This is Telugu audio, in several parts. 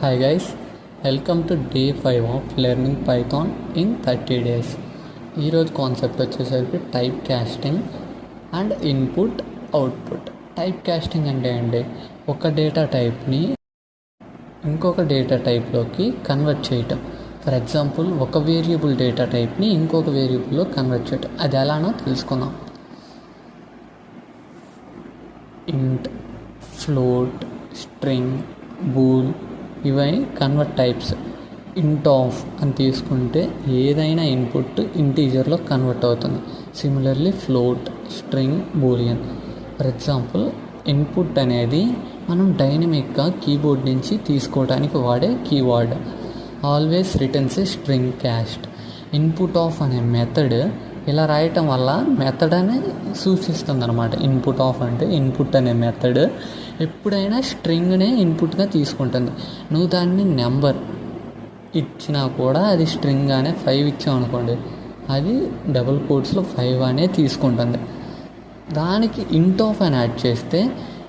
Hi guys, welcome to day 5 of learning Python in 30 days. ఈరోజు కాన్సెప్ట్ వచ్చేసరికి type casting and input output. Type casting అంటే ఏంటి? ఒక డేటా టైప్ని ఇంకొక డేటా టైప్లోకి కన్వర్ట్ చేయటం. ఫర్ ఎగ్జాంపుల్, ఒక వేరియబుల్ డేటా టైప్ని ఇంకొక వేరియబుల్లో కన్వర్ట్ చేయటం. అది ఎలానో తెలుసుకుందాం. ఇంట్, ఫ్లోట్, స్ట్రింగ్, బూల్ ఇవి కన్వర్ట్ టైప్స్. ఇంట్ ఆఫ్ అని తీసుకుంటే ఏదైనా ఇన్పుట్ ఇంటీజర్లో కన్వర్ట్ అవుతుంది. Similarly float, string, boolean. For example, input అనేది మనం డైనమిక్గా కీబోర్డ్ నుంచి తీసుకోవడానికి వాడే keyword. Always returns a string caste. Input of అనే మెథడ్ ఇలా రాయటం వల్ల మెథడ్ అనేది సూచిస్తుంది అనమాట. ఇన్పుట్ ఆఫ్ అంటే ఇన్పుట్ అనే మెథడ్ ఎప్పుడైనా స్ట్రింగ్నే ఇన్పుట్గా తీసుకుంటుంది. నువ్వు దాన్ని నెంబర్ ఇచ్చినా కూడా అది స్ట్రింగ్ అనే 5 ఇచ్చావు అనుకోండి, అది డబుల్ కోట్స్లో 5 అనే తీసుకుంటుంది. దానికి ఇంట్ ఆఫ్ అని యాడ్ చేస్తే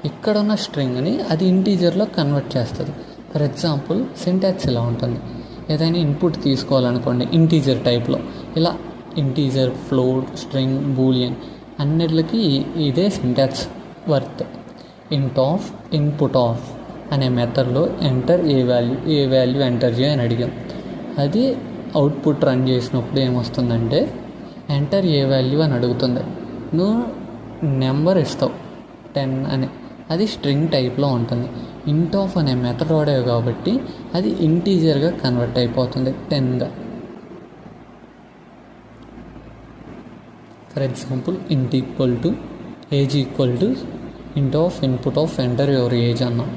ఇక్కడున్న స్ట్రింగ్ని అది ఇంటీజర్లో కన్వర్ట్ చేస్తుంది. ఫర్ ఎగ్జాంపుల్, సింటాక్స్ ఇలా ఉంటుంది. ఏదైనా ఇన్పుట్ తీసుకోవాలనుకోండి ఇంటీజర్ టైప్లో, ఇలా ఇంటీజర్, ఫ్లోట్, స్ట్రింగ్, బూలియన్ అన్నిటికి ఇదే సింటాక్స్ వర్త్. ఇంట్ ఆఫ్, ఇన్పుట్ ఆఫ్ అనే మెథడ్లో ఎంటర్ ఏ వాల్యూ ఎంటర్ చేయని అడిగాం. అది అవుట్పుట్ రన్ చేసినప్పుడు ఏమొస్తుందంటే ఎంటర్ ఏ వాల్యూ అని అడుగుతుంది. నువ్వు నెంబర్ ఇస్తావు 10 అని, అది స్ట్రింగ్ టైప్లో ఉంటుంది. ఇంట్ ఆఫ్ అనే మెథడ్ వాడేవి కాబట్టి అది ఇంటీజర్గా కన్వర్ట్ అయిపోతుంది 10గా. For example, int equal to age equal to int of input of enter your age అన్నాం.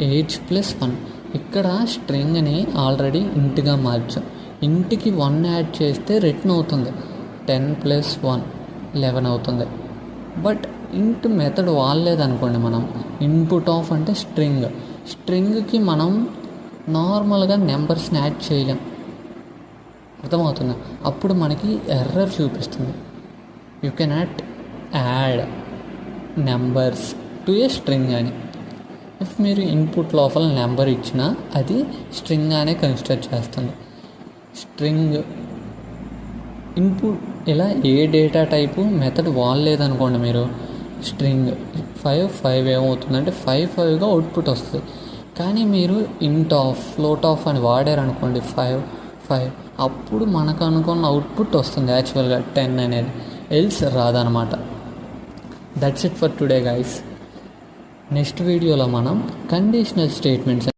Age plus 1. ఇక్కడ స్ట్రింగ్ని ఆల్రెడీ ఇంట్గా మార్చాం. ఇంట్కి 1 యాడ్ చేస్తే రిటర్న్ అవుతుంది. 10 + 1 11 అవుతుంది. బట్ ఇంట్ మెథడ్ వాడలేదనుకోండి, మనం ఇన్పుట్ ఆఫ్ అంటే స్ట్రింగ్కి మనం నార్మల్గా నెంబర్స్ని యాడ్ చేయలేం. అర్థమవుతుంది? అప్పుడు మనకి ఎర్రర్ చూపిస్తుంది. You cannot add numbers to a string అని. ఇఫ్ మీరు ఇన్పుట్ లోపల నెంబర్ ఇచ్చినా అది స్ట్రింగ్ అనే కన్సిడర్ చేస్తుంది. స్ట్రింగ్ ఇన్పుట్ ఇలా ఏ డేటా టైపు మెథడ్ వాడలేదనుకోండి, మీరు స్ట్రింగ్ 5 ఏమవుతుందంటే 5గా అవుట్పుట్ వస్తుంది. కానీ మీరు ఇంట్ ఆఫ్, ఫ్లోట్ ఆఫ్ అని వాడారనుకోండి 5 అప్పుడు మనకు అనుకున్న అవుట్పుట్ వస్తుంది యాక్చువల్గా 10 అనేది, ఎల్స్ రాదనమాట. That's it for today guys. Next వీడియోలో మనం కండిషనల్ స్టేట్మెంట్స్